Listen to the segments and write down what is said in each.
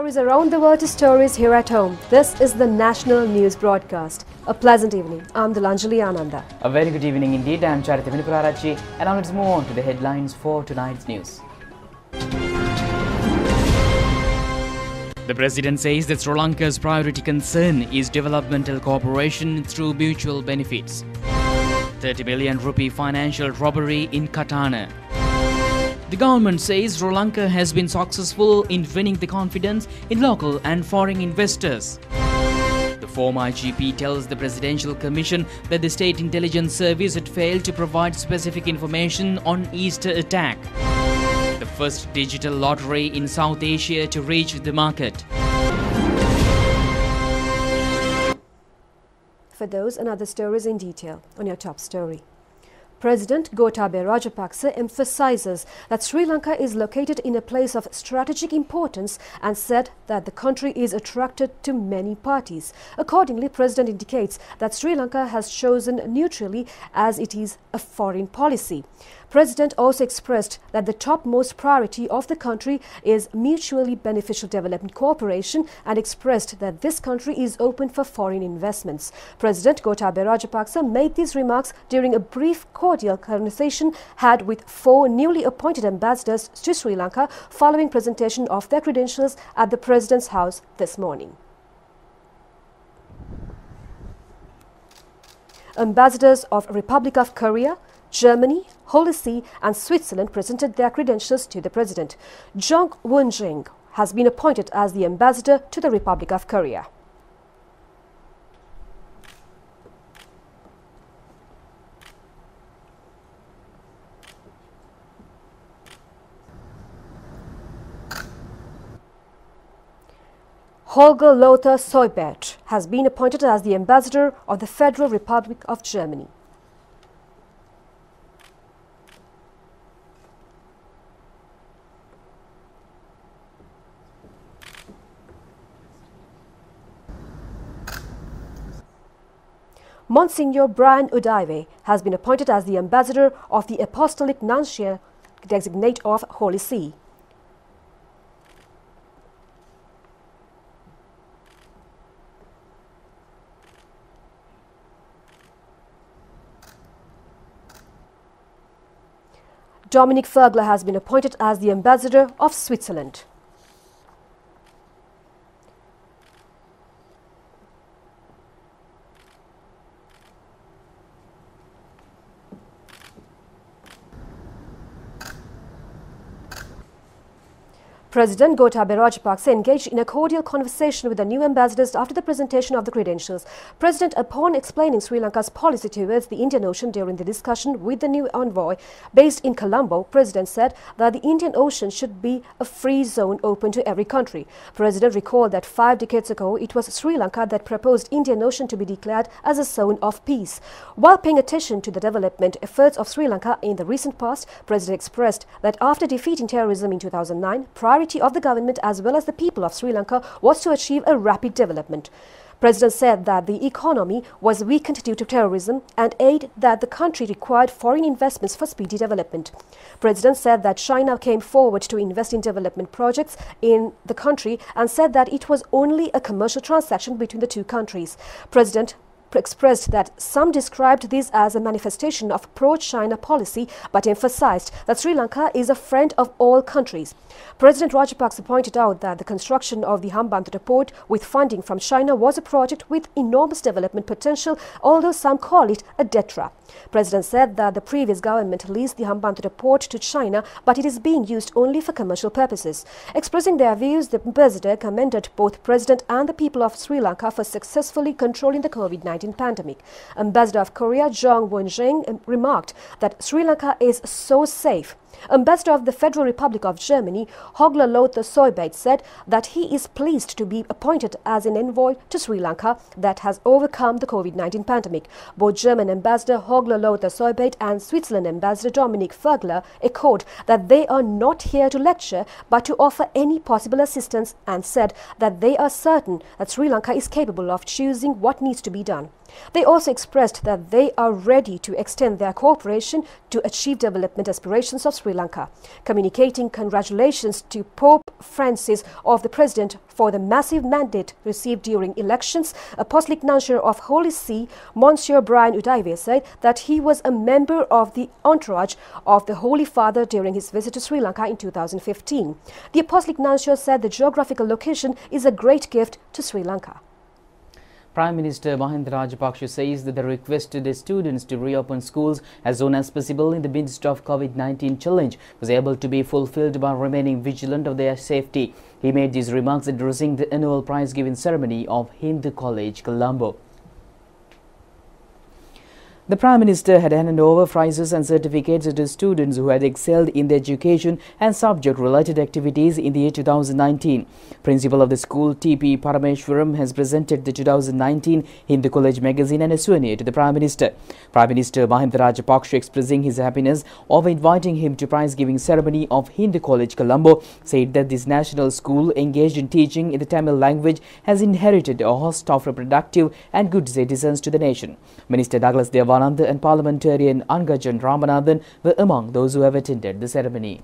Stories around the world to stories here at home. This is the National News Broadcast. A pleasant evening. I'm Dilanjali Ananda. A very good evening indeed. I'm Charity Vinipurarachi, and now let's move on to the headlines for tonight's news. The President says that Sri Lanka's priority concern is developmental cooperation through mutual benefits. 30 billion rupee financial robbery in Katana. The government says Sri Lanka has been successful in winning the confidence in local and foreign investors. The former IGP tells the Presidential Commission that the State Intelligence Service had failed to provide specific information on Easter attack. The first digital lottery in South Asia to reach the market. For those and other stories in detail on your top story. President Gotabaya Rajapaksa emphasizes that Sri Lanka is located in a place of strategic importance and said that the country is attracted to many parties. Accordingly, President indicates that Sri Lanka has chosen neutrally as it is a foreign policy. President also expressed that the topmost priority of the country is mutually beneficial development cooperation and expressed that this country is open for foreign investments. President Gotabaya Rajapaksa made these remarks during a brief cordial conversation had with 4 newly appointed ambassadors to Sri Lanka following presentation of their credentials at the President's house this morning. Ambassadors of Republic of Korea, Germany, Holy See and Switzerland presented their credentials to the President. Jung Won-jing has been appointed as the ambassador to the Republic of Korea. Holger Lothar Seubert has been appointed as the ambassador of the Federal Republic of Germany. Monsignor Brian Udaive has been appointed as the ambassador of the Apostolic Nuncio Designate of Holy See. Dominic Fergler has been appointed as the ambassador of Switzerland. President Gotabaya Rajapaksa engaged in a cordial conversation with the new ambassadors after the presentation of the credentials. President, upon explaining Sri Lanka's policy towards the Indian Ocean during the discussion with the new envoy based in Colombo, President said that the Indian Ocean should be a free zone open to every country. President recalled that 5 decades ago, it was Sri Lanka that proposed Indian Ocean to be declared as a zone of peace. While paying attention to the development efforts of Sri Lanka in the recent past, President expressed that after defeating terrorism in 2009, priority of the government as well as the people of Sri Lanka was to achieve a rapid development. President said that the economy was weakened due to terrorism and aid that the country required foreign investments for speedy development. President said that China came forward to invest in development projects in the country and said that it was only a commercial transaction between the two countries. President expressed that some described this as a manifestation of pro-China policy but emphasized that Sri Lanka is a friend of all countries. President Rajapaksa pointed out that the construction of the Hambantota port with funding from China was a project with enormous development potential, although some call it a debt trap. President said that the previous government leased the Hambantota port to China, but it is being used only for commercial purposes. Expressing their views, the ambassador commended both President and the people of Sri Lanka for successfully controlling the COVID-19 pandemic. Ambassador of Korea, Jung Won-jing, remarked that Sri Lanka is so safe. Ambassador of the Federal Republic of Germany, Holger Lothar Seubert, said that he is pleased to be appointed as an envoy to Sri Lanka that has overcome the COVID-19 pandemic. Both German Ambassador Holger Lothar Seubert and Switzerland Ambassador Dominic Fergler echoed that they are not here to lecture but to offer any possible assistance and said that they are certain that Sri Lanka is capable of choosing what needs to be done. They also expressed that they are ready to extend their cooperation to achieve development aspirations of Sri Lanka. Communicating congratulations to Pope Francis of the President for the massive mandate received during elections, Apostolic Nuncio of Holy See, Monsieur Brian Udaive, said that he was a member of the entourage of the Holy Father during his visit to Sri Lanka in 2015. The Apostolic Nuncio said the geographical location is a great gift to Sri Lanka. Prime Minister Mahinda Rajapaksa says that the request to the students to reopen schools as soon as possible in the midst of COVID-19 challenge was able to be fulfilled by remaining vigilant of their safety. He made these remarks addressing the annual prize-giving ceremony of Hindu College, Colombo. The Prime Minister had handed over prizes and certificates to students who had excelled in their education and subject-related activities in the year 2019. Principal of the school, T.P. Parameshwaram, has presented the 2019 Hindu College magazine and a souvenir to the Prime Minister. Prime Minister Mahinda Rajapaksa, expressing his happiness of inviting him to prize-giving ceremony of Hindu College, Colombo, said that this national school, engaged in teaching in the Tamil language, has inherited a host of reproductive and good citizens to the nation. Minister Douglas Devananda and Parliamentarian Angajan Ramanathan were among those who have attended the ceremony.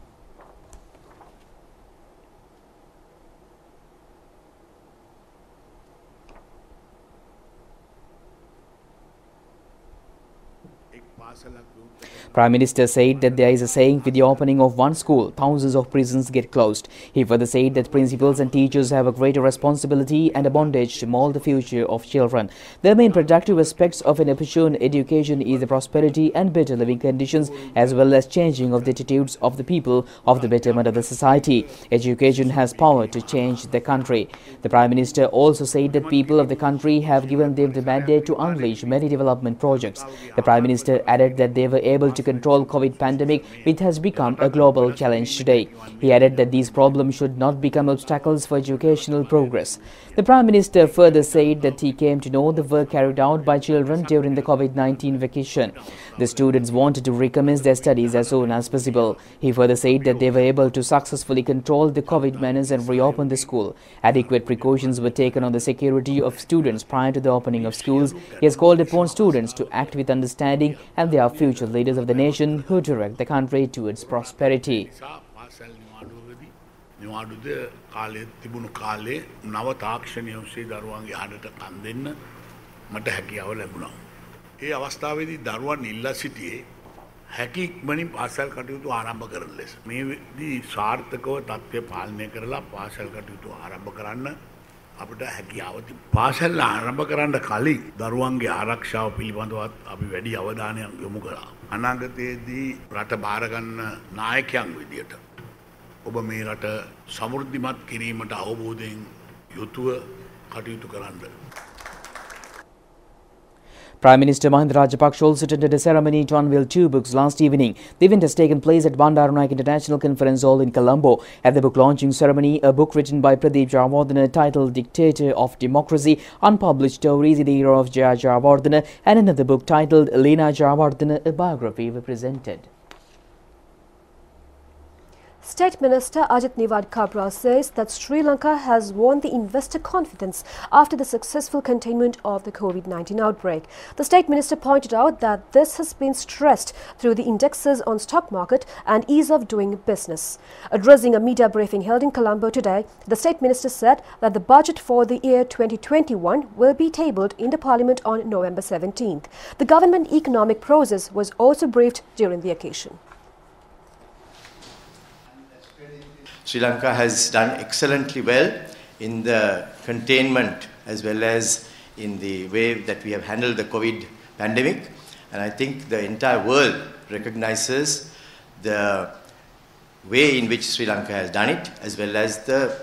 Prime Minister said that there is a saying, with the opening of one school, thousands of prisons get closed. He further said that principals and teachers have a greater responsibility and a bondage to mold the future of children. The main productive aspects of an efficient education is the prosperity and better living conditions, as well as changing of the attitudes of the people of the betterment of the society. Education has power to change the country. The Prime Minister also said that people of the country have given them the mandate to unleash many development projects. The Prime Minister added that they were able to control COVID pandemic, which has become a global challenge today. He added that these problems should not become obstacles for educational progress. The Prime Minister further said that he came to know the work carried out by children during the COVID-19 vacation. The students wanted to recommence their studies as soon as possible. He further said that they were able to successfully control the COVID menace and reopen the school. Adequate precautions were taken on the security of students prior to the opening of schools. He has called upon students to act with understanding, and they are future leaders of the nation who direct the country towards prosperity. නිවාඩුද කාලේ තිබුණු කාලේ නව තාක්ෂණය ඔස්සේ දරුවන්ගේ හදට කන් දෙන්න මට හැකියාව ලැබුණා. ඒ අවස්ථාවේදී දරුවන් ඉල්ලා සිටියේ හැකි ඉක්මනින් පාසල් කටයුතු ආරම්භ කරන ලෙස. මේදී සාර්ථකව තත්ත්වය පාලනය කරලා පාසල් කටයුතු ආරම්භ කරන්න අපිට හැකියාව තිබුණා. පාසල් ආරම්භ කරන්න කලින් දරුවන්ගේ ආරක්ෂාව පිළිබඳවත් අපි වැඩි අවධානයක් යොමු කළා. අනාගතයේදී රට බාර ගන්න නායකයන් විදියට ඔබ මේ රට සමෘද්ධිමත් කිරීමට අවබෝධයෙන් යුතුව කටයුතු කරන්න. Prime Minister Mahinda Rajapaksa also attended a ceremony to unveil 2 books last evening. The event has taken place at Bandaranaike International Conference Hall in Colombo. At the book launching ceremony, a book written by Pradeep Jayawardena titled Dictator of Democracy, Unpublished Stories in the Era of Jaya Jayawardena, and another book titled Lena Jayawardena, a biography, were presented. State Minister Ajit Niwad Kabra says that Sri Lanka has won the investor confidence after the successful containment of the COVID-19 outbreak. The State Minister pointed out that this has been stressed through the indexes on stock market and ease of doing business. Addressing a media briefing held in Colombo today, the State Minister said that the budget for the year 2021 will be tabled in the Parliament on November 17th. The government economic process was also briefed during the occasion. Sri Lanka has done excellently well in the containment as well as in the way that we have handled the COVID pandemic. And I think the entire world recognizes the way in which Sri Lanka has done it, as well as the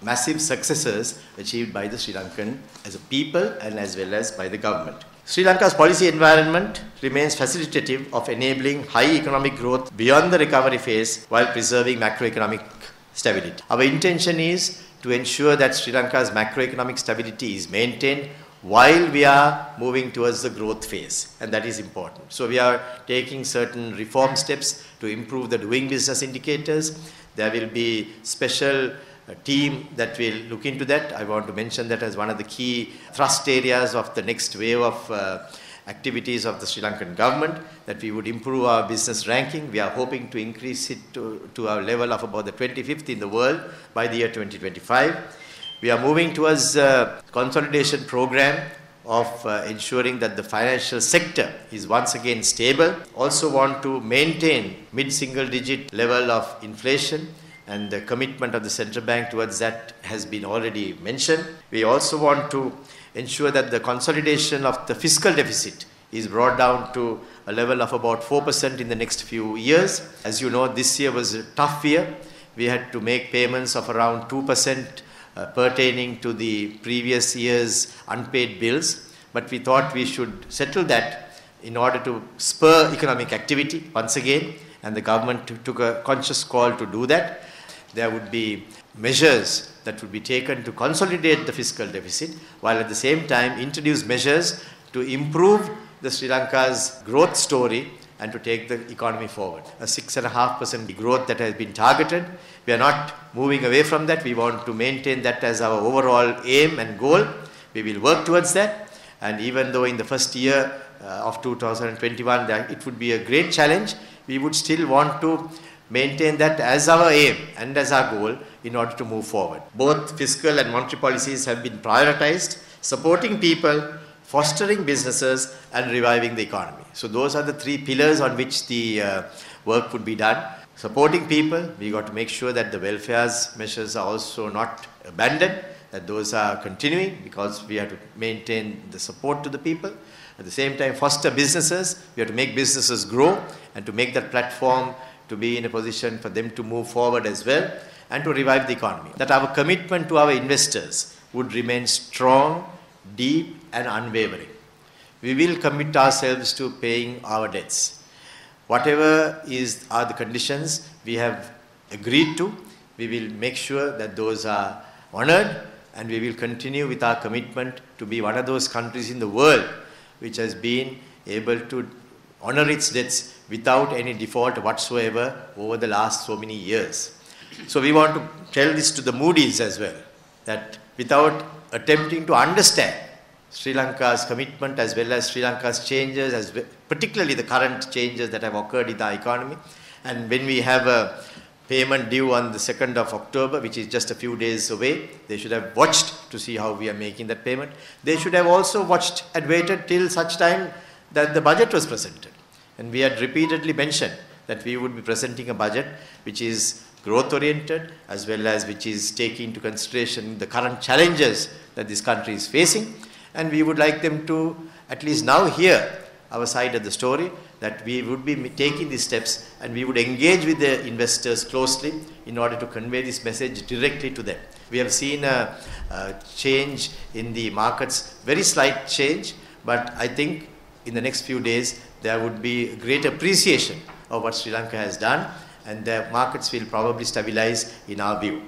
massive successes achieved by the Sri Lankan as a people and as well as by the government. Sri Lanka's policy environment remains facilitative of enabling high economic growth beyond the recovery phase while preserving macroeconomic stability. Our intention is to ensure that Sri Lanka's macroeconomic stability is maintained while we are moving towards the growth phase, and that is important. So we are taking certain reform steps to improve the doing business indicators. There will be special team that will look into that. I want to mention that as one of the key thrust areas of the next wave of activities of the Sri Lankan government, that we would improve our business ranking. We are hoping to increase it to our level of about the 25th in the world by the year 2025. We are moving towards a consolidation program of ensuring that the financial sector is once again stable. Also want to maintain mid-single digit level of inflation, and the commitment of the central bank towards that has been already mentioned. We also want to ensure that the consolidation of the fiscal deficit is brought down to a level of about 4% in the next few years. As you know, this year was a tough year. We had to make payments of around 2% pertaining to the previous year's unpaid bills, but we thought we should settle that in order to spur economic activity once again, and the government took a conscious call to do that. There would be measures that would be taken to consolidate the fiscal deficit, while at the same time introduce measures to improve the Sri Lanka's growth story and to take the economy forward. A 6.5% growth that has been targeted. We are not moving away from that. We want to maintain that as our overall aim and goal. We will work towards that. And even though in the first year of 2021 it would be a great challenge, we would still want to maintain that as our aim and as our goal in order to move forward. Both fiscal and monetary policies have been prioritized, supporting people, fostering businesses, and reviving the economy. So those are the three pillars on which the work would be done. Supporting people, we got to make sure that the welfare measures are also not abandoned, that those are continuing, because we have to maintain the support to the people. At the same time, foster businesses. We have to make businesses grow and to make that platform to be in a position for them to move forward as well, and to revive the economy. That our commitment to our investors would remain strong, deep, and unwavering. We will commit ourselves to paying our debts. Whatever are the conditions we have agreed to, we will make sure that those are honored, and we will continue with our commitment to be one of those countries in the world which has been able to honor its debts without any default whatsoever over the last so many years. So we want to tell this to the Moody's as well, that without attempting to understand Sri Lanka's commitment as well as Sri Lanka's changes, particularly the current changes that have occurred in our economy, and when we have a payment due on the 2nd of October, which is just a few days away, they should have watched to see how we are making that payment. They should have also watched and waited till such time that the budget was presented. And we had repeatedly mentioned that we would be presenting a budget which is growth-oriented, as well as which is taking into consideration the current challenges that this country is facing. And we would like them to at least now hear our side of the story, that we would be taking these steps and we would engage with the investors closely in order to convey this message directly to them. We have seen a change in the markets, very slight change, but I think in the next few days there would be great appreciation of what Sri Lanka has done, and the markets will probably stabilize in our view.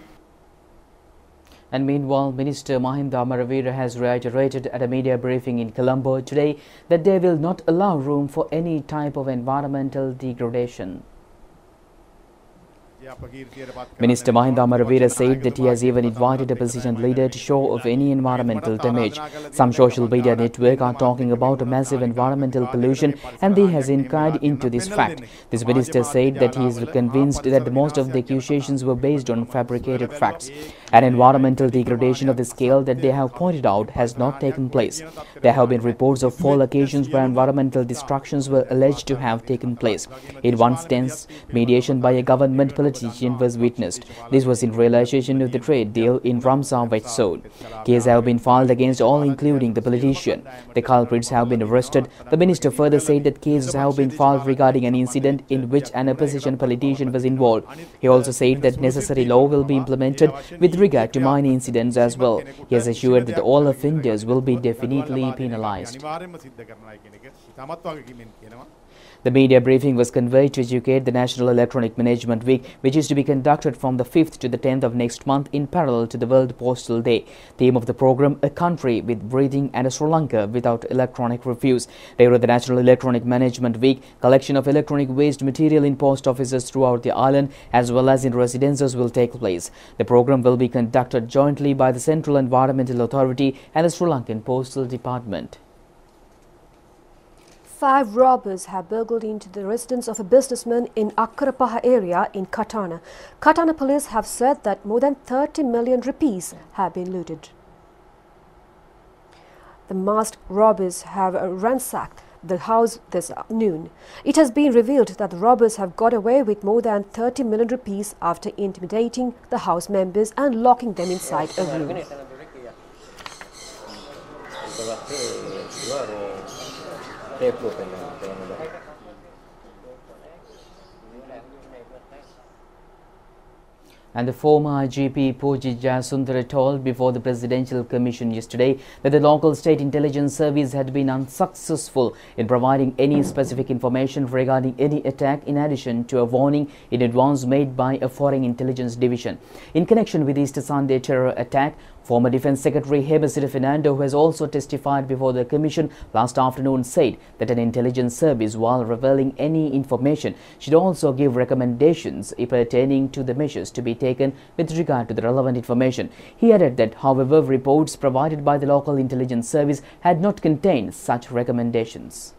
And meanwhile, Minister Mahinda Amaravira has reiterated at a media briefing in Colombo today that they will not allow room for any type of environmental degradation. Minister Mahinda Amaravira said that he has even invited a opposition leader to show of any environmental damage. Some social media networks are talking about a massive environmental pollution, and he has inquired into this fact. This minister said that he is convinced that most of the accusations were based on fabricated facts. An environmental degradation of the scale that they have pointed out has not taken place. There have been reports of 4 occasions where environmental destructions were alleged to have taken place. In one instance, mediation by a government politician was witnessed. This was in realization of the trade deal in Ramsar West Zone. Cases have been filed against all, including the politician. The culprits have been arrested. The minister further said that cases have been filed regarding an incident in which an opposition politician was involved. He also said that necessary law will be implemented with regard to minor incidents as well. He has assured that all offenders will be definitely penalized. The media briefing was conveyed to educate the National Electronic Management Week, which is to be conducted from the 5th to the 10th of next month in parallel to the World Postal Day. Theme of the program, a country with breathing and a Sri Lanka without electronic refuse. There the National Electronic Management Week, collection of electronic waste material in post offices throughout the island as well as in residences will take place. The program will be conducted jointly by the Central Environmental Authority and the Sri Lankan Postal Department. 5 robbers have burgled into the residence of a businessman in Akkarapaha area in Katana. Katana police have said that more than 30 million rupees have been looted. The masked robbers have ransacked the house this noon. It has been revealed that the robbers have got away with more than 30 million rupees after intimidating the house members and locking them inside a room. And the former IGP Pujit Jayasundara told before the Presidential Commission yesterday that the local state intelligence service had been unsuccessful in providing any specific information regarding any attack, in addition to a warning in advance made by a foreign intelligence division. In connection with the Easter Sunday terror attack, former Defence Secretary Rupavahini Fernando, who has also testified before the Commission last afternoon, said that an intelligence service, while revealing any information, should also give recommendations pertaining to the measures to be taken with regard to the relevant information. He added that, however, reports provided by the local intelligence service had not contained such recommendations.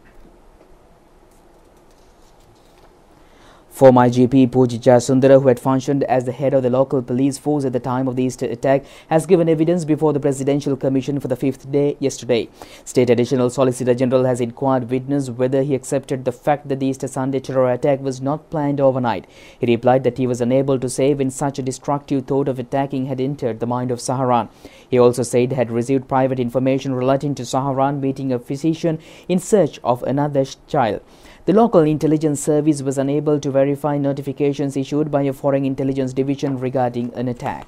Former IGP Pujit Jayasundara, who had functioned as the head of the local police force at the time of the Easter attack, has given evidence before the Presidential Commission for the 5th day yesterday. State Additional Solicitor General has inquired witness whether he accepted the fact that the Easter Sunday terror attack was not planned overnight. He replied that he was unable to say when such a destructive thought of attacking had entered the mind of Saharan. He also said he had received private information relating to Saharan meeting a physician in search of another child. The local intelligence service was unable to verify notifications issued by a foreign intelligence division regarding an attack.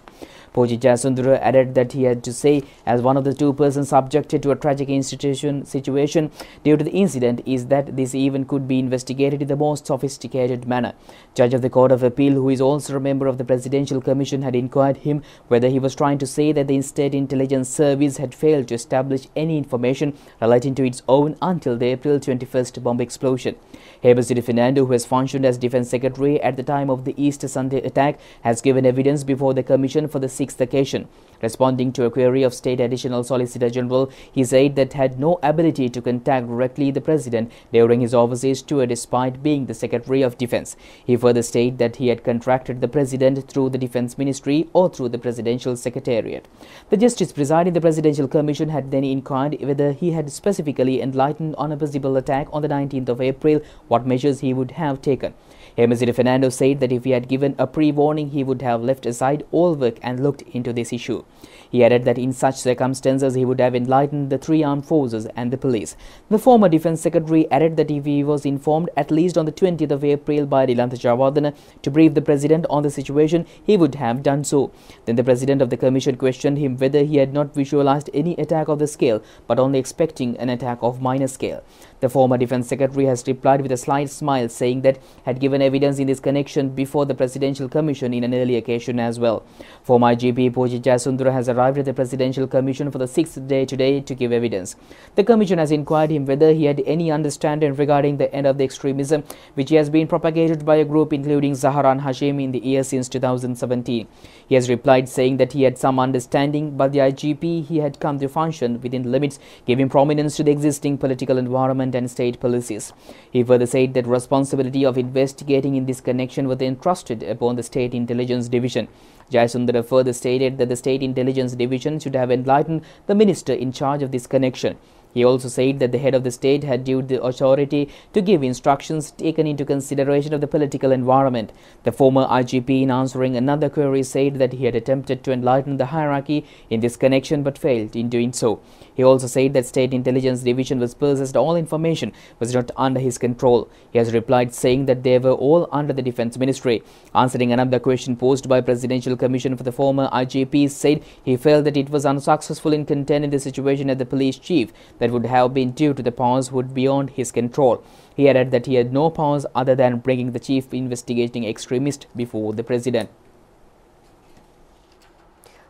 Pujit Jayasundara added that he had to say, as one of the 2 persons subjected to a tragic situation due to the incident, is that this event could be investigated in the most sophisticated manner. Judge of the Court of Appeal, who is also a member of the Presidential Commission, had inquired him whether he was trying to say that the State Intelligence Service had failed to establish any information relating to its own until the April 21st bomb explosion. Rupavahini Fernando, who has functioned as Defence Secretary at the time of the Easter Sunday attack, has given evidence before the Commission for the 6th occasion. Responding to a query of State Additional Solicitor General, he said that had no ability to contact directly the President during his overseas tour despite being the Secretary of Defence. He further stated that he had contracted the President through the Defence Ministry or through the Presidential Secretariat. The Justice presiding the Presidential Commission had then inquired whether he had specifically enlightened on a possible attack on the 19th of April, what measures he would have taken. Rupavahini Fernando said that if he had given a pre-warning, he would have left aside all work and looked into this issue. He added that in such circumstances, he would have enlightened the 3 armed forces and the police. The former Defence Secretary added that if he was informed at least on the 20th of April by Dilantha Jayawardena to brief the President on the situation, he would have done so. Then the President of the Commission questioned him whether he had not visualized any attack of the scale, but only expecting an attack of minor scale. The former Defence Secretary has replied with a slight smile, saying that had given evidence in this connection before the Presidential Commission in an earlier occasion as well. Former IGP Pujit Jayasundara has arrived at the Presidential Commission for the 6th day today to give evidence. The Commission has inquired him whether he had any understanding regarding the end of the extremism which has been propagated by a group including Zaharan Hashim in the year since 2017. He has replied saying that he had some understanding, but the IGP he had come to function within the limits, giving prominence to the existing political environment and state policies. He further said that responsibility of investigating in this connection was entrusted upon the State Intelligence Division. Jayasundara further stated that the State Intelligence Division should have enlightened the minister in charge of this connection. He also said that the head of the state had due the authority to give instructions taken into consideration of the political environment. The former IGP, in answering another query, said that he had attempted to enlighten the hierarchy in this connection but failed in doing so. He also said that State Intelligence Division was possessed all information was not under his control. He has replied saying that they were all under the Defence Ministry. Answering another question posed by Presidential Commission for the former IGP, said he felt that it was unsuccessful in containing the situation at the police chief that would have been due to the powers would beyond his control. He added that he had no powers other than bringing the chief investigating extremist before the President.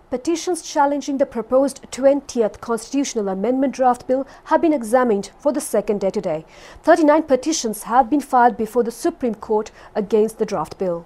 Petitions challenging the proposed 20th Constitutional Amendment draft bill have been examined for the 2nd day today. 39 petitions have been filed before the Supreme Court against the draft bill.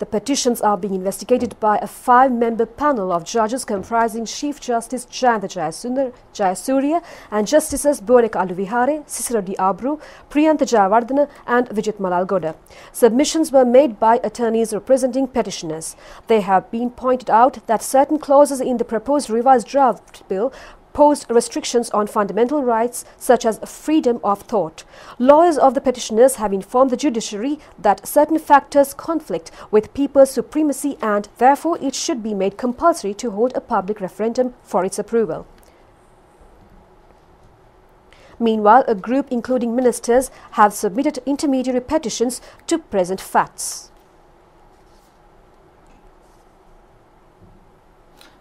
The petitions are being investigated by a 5-member panel of judges comprising Chief Justice Jayanta Jayasuriya and Justices Bonika Aluvihare, Cicero D. Abru, Priyantha Jayawardena and Vijit Malalgoda. Submissions were made by attorneys representing petitioners. They have been pointed out that certain clauses in the proposed revised draft bill posed restrictions on fundamental rights such as freedom of thought. Lawyers of the petitioners have informed the judiciary that certain factors conflict with people's supremacy and therefore it should be made compulsory to hold a public referendum for its approval. Meanwhile, a group including ministers have submitted intermediary petitions to present facts.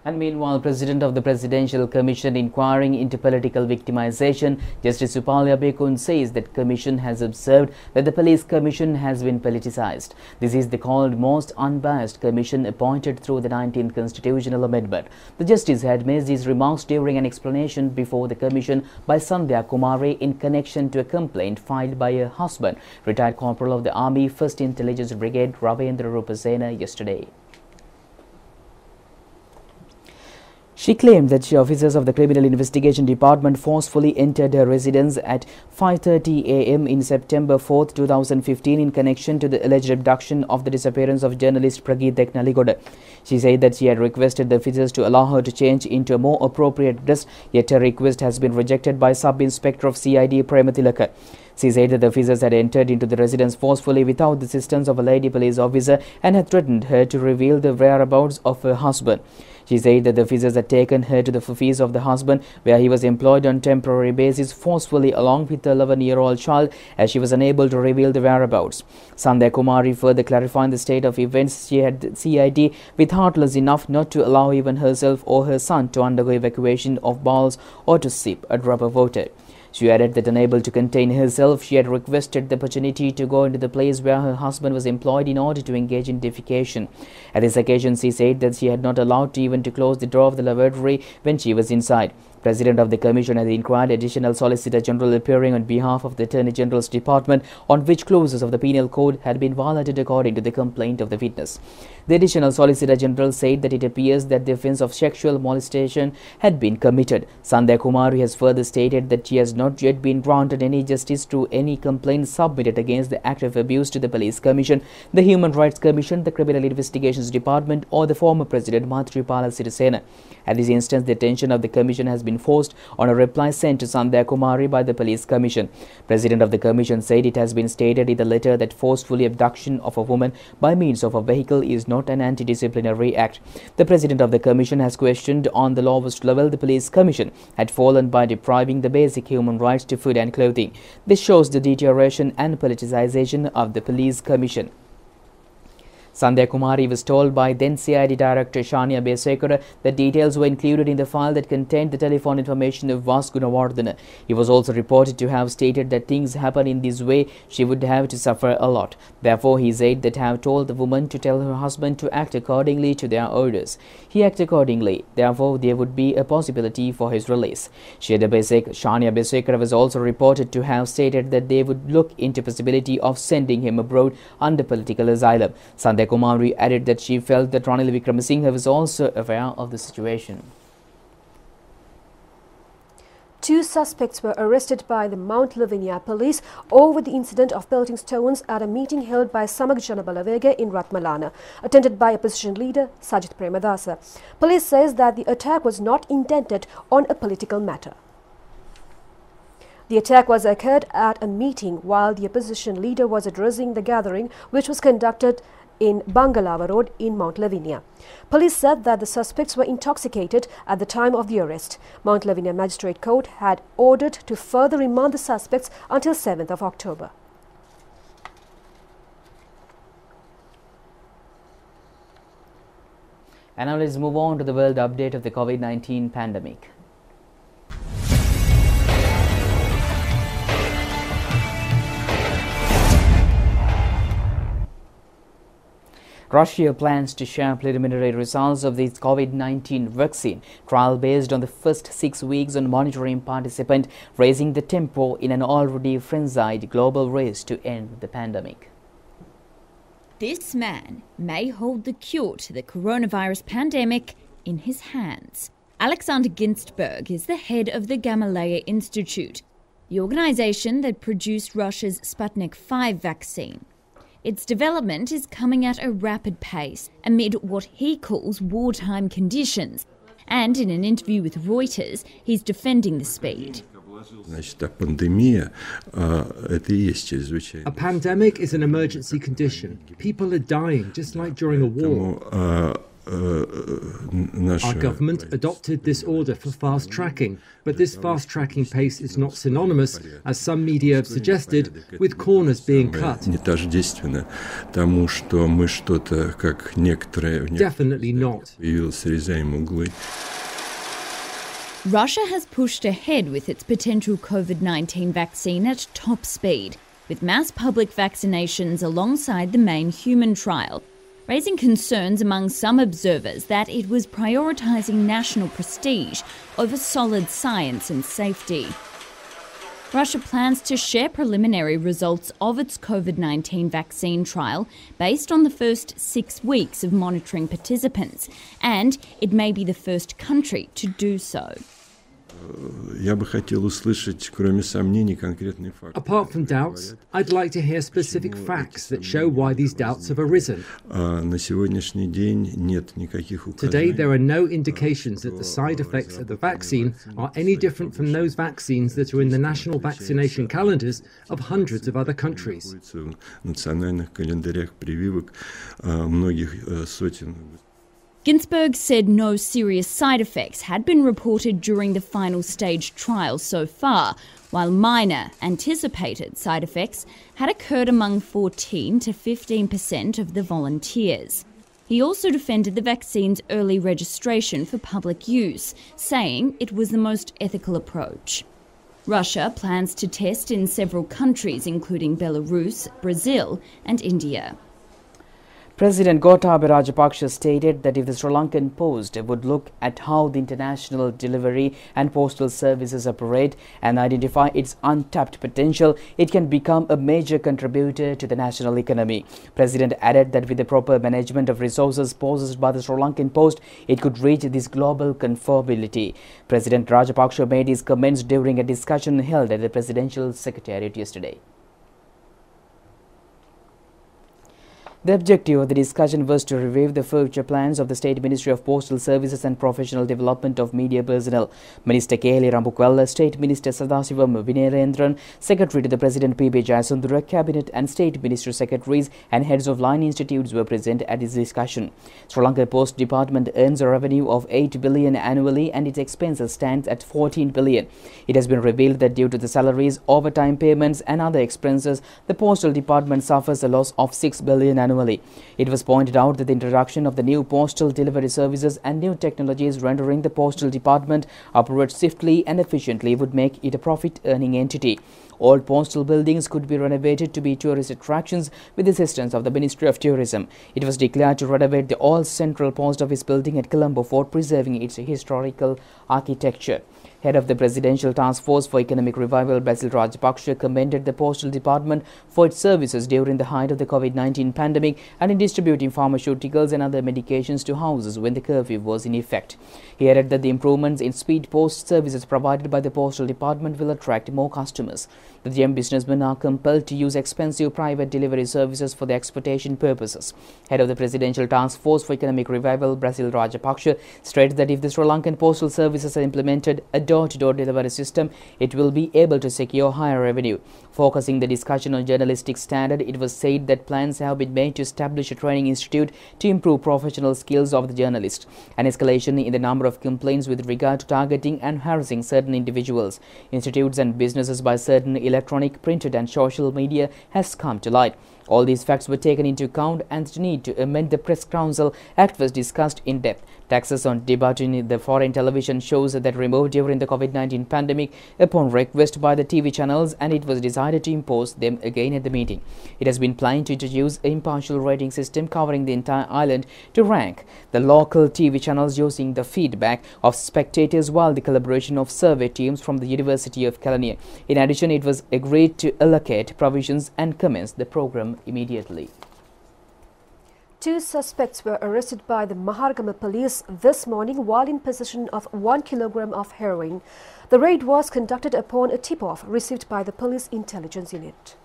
And meanwhile, President of the Presidential Commission inquiring into political victimization, Justice Upalya Bekun says that Commission has observed that the Police Commission has been politicized. This is the called most unbiased commission appointed through the 19th Constitutional Amendment. The Justice had made these remarks during an explanation before the Commission by Sandhya Kumari in connection to a complaint filed by her husband, retired Corporal of the Army 1st Intelligence Brigade Ravendra Rupavahini yesterday. She claimed that officers of the Criminal Investigation Department forcefully entered her residence at 5:30 a.m. in September 4, 2015 in connection to the alleged abduction of the disappearance of journalist Prageet Teknaligoda. She said that she had requested the officers to allow her to change into a more appropriate dress, yet her request has been rejected by Sub-Inspector of CID Premathilaka. She said that the officers had entered into the residence forcefully without the assistance of a lady police officer and had threatened her to reveal the whereabouts of her husband. She said that the officers had taken her to the office of the husband, where he was employed on temporary basis forcefully along with the 11-year-old child, as she was unable to reveal the whereabouts. Sandhya Kumari further clarifying the state of events. She had CID with heartless enough not to allow even herself or her son to undergo evacuation of bowels or to sip a drop of water. She added that unable to contain herself, she had requested the opportunity to go into the place where her husband was employed in order to engage in defecation. At this occasion, she said that she had not allowed even to close the door of the lavatory when she was inside. President of the Commission has inquired Additional Solicitor General appearing on behalf of the Attorney General's Department on which clauses of the Penal Code had been violated according to the complaint of the witness. The Additional Solicitor General said that it appears that the offence of sexual molestation had been committed. Sandhya Kumari has further stated that she has not yet been granted any justice to any complaint submitted against the act of abuse to the Police Commission, the Human Rights Commission, the Criminal Investigations Department or the former President Maithripala Sirisena. At this instance, the attention of the Commission has been forced on a reply sent to Sandhya Kumari by the Police Commission. President of the Commission said it has been stated in the letter that forcefully abduction of a woman by means of a vehicle is not an anti-disciplinary act. The President of the Commission has questioned on the lowest level the Police Commission had fallen by depriving the basic human rights to food and clothing. This shows the deterioration and politicization of the Police Commission. Sandhya Kumari was told by then CID Director Shania Besekara that details were included in the file that contained the telephone information of Vas Gunawardena. He was also reported to have stated that things happen in this way, she would have to suffer a lot. Therefore, he said that have told the woman to tell her husband to act accordingly to their orders. He acted accordingly. Therefore, there would be a possibility for his release. Shania Besekara was also reported to have stated that they would look into possibility of sending him abroad under political asylum. Sandhya Kumari added that she felt that Ranil Wickramasinghe was also aware of the situation. 2 suspects were arrested by the Mount Lavinia police over the incident of pelting stones at a meeting held by Samak Jana Balavega in Ratmalana, attended by opposition leader Sajith Premadasa. Police says that the attack was not intended on a political matter. The attack was occurred at a meeting while the opposition leader was addressing the gathering, which was conducted in Bangalava Road in Mount Lavinia. Police said that the suspects were intoxicated at the time of the arrest. Mount Lavinia Magistrate Court had ordered to further remand the suspects until 7th of October. And now let's move on to the world update of the COVID-19 pandemic. Russia plans to share preliminary results of the COVID-19 vaccine trial based on the first 6 weeks on monitoring participants, raising the tempo in an already frenzied global race to end the pandemic. This man may hold the cure to the coronavirus pandemic in his hands. Alexander Ginzburg is the head of the Gamaleya Institute, the organisation that produced Russia's Sputnik V vaccine. Its development is coming at a rapid pace amid what he calls wartime conditions. And in an interview with Reuters, he's defending the speed. A pandemic is an emergency condition. People are dying, just like during a war. Our government adopted this order for fast-tracking, but this fast-tracking pace is not synonymous, as some media have suggested, with corners being cut. Definitely not. Russia has pushed ahead with its potential COVID-19 vaccine at top speed, with mass public vaccinations alongside the main human trial, raising concerns among some observers that it was prioritising national prestige over solid science and safety. Russia plans to share preliminary results of its COVID-19 vaccine trial based on the first 6 weeks of monitoring participants, and it may be the first country to do so. Apart from doubts, I'd like to hear specific facts that show why these doubts have arisen. Today, there are no indications that the side effects of the vaccine are any different from those vaccines that are in the national vaccination calendars of hundreds of other countries. Ginzburg said no serious side effects had been reported during the final stage trial so far, while minor, anticipated side effects had occurred among 14 to 15% of the volunteers. He also defended the vaccine's early registration for public use, saying it was the most ethical approach. Russia plans to test in several countries, including Belarus, Brazil and India. President Gotabaya Rajapaksa stated that if the Sri Lankan Post would look at how the international delivery and postal services operate and identify its untapped potential, it can become a major contributor to the national economy. President added that with the proper management of resources possessed by the Sri Lankan Post, it could reach this global conformability. President Rajapaksa made his comments during a discussion held at the Presidential Secretariat yesterday. The objective of the discussion was to review the future plans of the State Ministry of Postal Services and Professional Development of Media Personnel. Minister K.L. Rambukwella, State Minister Sadasivam Vinarendran, Secretary to the President P.B. Jayasundara, Cabinet and State Minister Secretaries and heads of line institutes were present at this discussion. Sri Lanka Post Department earns a revenue of 8 billion annually and its expenses stands at 14 billion. It has been revealed that due to the salaries, overtime payments and other expenses, the Postal Department suffers a loss of 6 billion annually. It was pointed out that the introduction of the new postal delivery services and new technologies rendering the Postal Department operate swiftly and efficiently would make it a profit-earning entity. All postal buildings could be renovated to be tourist attractions with the assistance of the Ministry of Tourism. It was declared to renovate the all-central post office building at Colombo Fort, preserving its historical architecture. Head of the Presidential Task Force for Economic Revival, Basil Rajapaksa, commended the Postal Department for its services during the height of the COVID-19 pandemic and in distributing pharmaceuticals and other medications to houses when the curfew was in effect. He added that the improvements in speed post services provided by the Postal Department will attract more customers. The GM businessmen are compelled to use expensive private delivery services for their exportation purposes. Head of the Presidential Task Force for Economic Revival, Basil Rajapaksa, stated that if the Sri Lankan postal services are implemented a door-to-door delivery system, it will be able to secure higher revenue. Focusing the discussion on journalistic standard, it was said that plans have been made to establish a training institute to improve professional skills of the journalist. An escalation in the number of complaints with regard to targeting and harassing certain individuals, institutes and businesses by certain electronic, printed and social media has come to light. All these facts were taken into account and the need to amend the Press Council Act was discussed in depth. Taxes on debuting the foreign television shows that removed during the COVID-19 pandemic upon request by the TV channels, and it was decided to impose them again at the meeting. It has been planned to introduce an impartial rating system covering the entire island to rank the local TV channels using the feedback of spectators while the collaboration of survey teams from the University of Kelaniya. In addition, it was agreed to allocate provisions and commence the program immediately. Two suspects were arrested by the Maharagama police this morning while in possession of 1 kilogram of heroin. The raid was conducted upon a tip-off received by the police intelligence unit.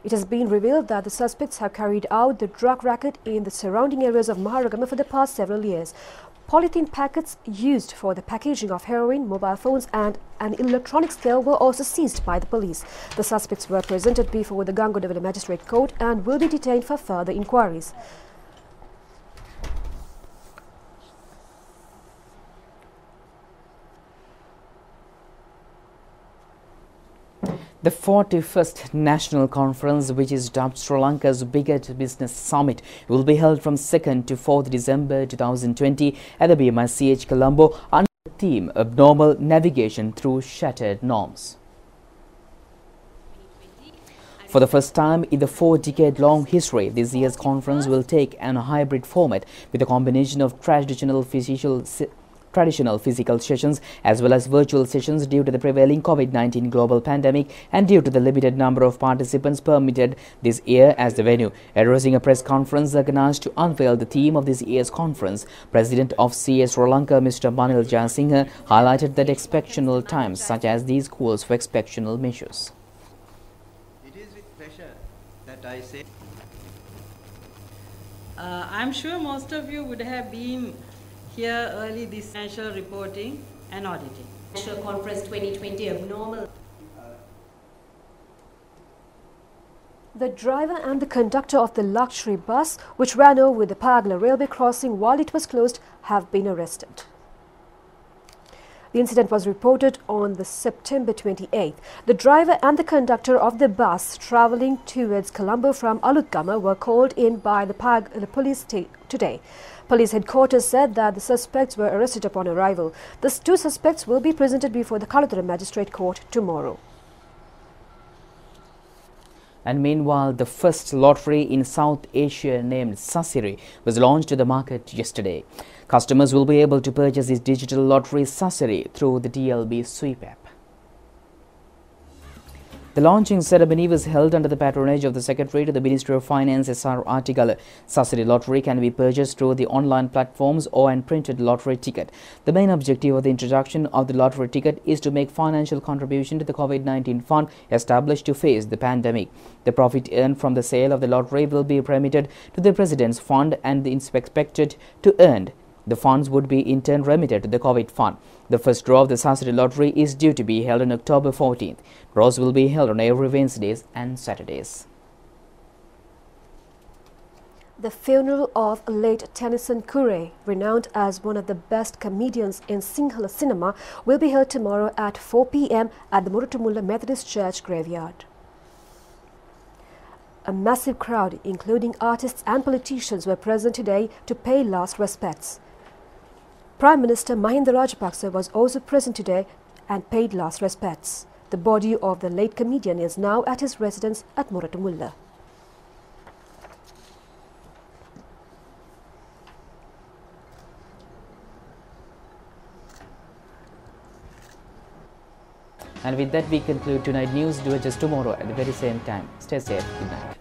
It has been revealed that the suspects have carried out the drug racket in the surrounding areas of Maharagama for the past several years. Polythene packets used for the packaging of heroin, mobile phones and an electronic scale were also seized by the police. The suspects were presented before the Gangodeville Magistrate Court and will be detained for further inquiries. The 41st National Conference, which is dubbed Sri Lanka's biggest business summit, will be held from 2nd to 4th December 2020 at the BMICH Colombo under the theme Abnormal Navigation Through Shattered Norms. For the first time in the 4-decade-long history, this year's conference will take a hybrid format with a combination of traditional physical sessions as well as virtual sessions due to the prevailing COVID-19 global pandemic and due to the limited number of participants permitted this year as the venue. Addressing a press conference organized to unveil the theme of this year's conference, President of CA Sri Lanka, Mr. Banil Jayasinghe, highlighted that exceptional times such as these calls for exceptional measures. It is with pleasure that I say I'm sure most of you would have been here early this financial reporting and auditing. National Conference 2020 abnormal. The driver and the conductor of the luxury bus, which ran over the Pagla railway crossing while it was closed, have been arrested. The incident was reported on the September 28th. The driver and the conductor of the bus travelling towards Colombo from Alutgama were called in by the police today. Police headquarters said that the suspects were arrested upon arrival. The two suspects will be presented before the Kaluthara Magistrate Court tomorrow. And meanwhile, the first lottery in South Asia named Sasiri was launched to the market yesterday. Customers will be able to purchase this digital lottery Sasiri through the DLB Sweep app. The launching ceremony was held under the patronage of the Secretary to the Ministry of Finance, SR Artigala. Sasiri lottery can be purchased through the online platforms or an printed lottery ticket. The main objective of the introduction of the lottery ticket is to make financial contribution to the COVID-19 fund established to face the pandemic. The profit earned from the sale of the lottery will be remitted to the President's fund and is expected to earn. The funds would be in turn remitted to the COVID fund. The first draw of the Sasiri lottery is due to be held on October 14th. Draws will be held on every Wednesdays and Saturdays. The funeral of late Tennyson Kure, renowned as one of the best comedians in Sinhala cinema, will be held tomorrow at 4 p.m. at the Murutumulla Methodist Church graveyard. A massive crowd, including artists and politicians, were present today to pay last respects. Prime Minister Mahinda Rajapaksa was also present today and paid last respects. The body of the late comedian is now at his residence at Murutumulla. And with that, we conclude tonight's news. Do it just tomorrow at the very same time. Stay safe. Good night.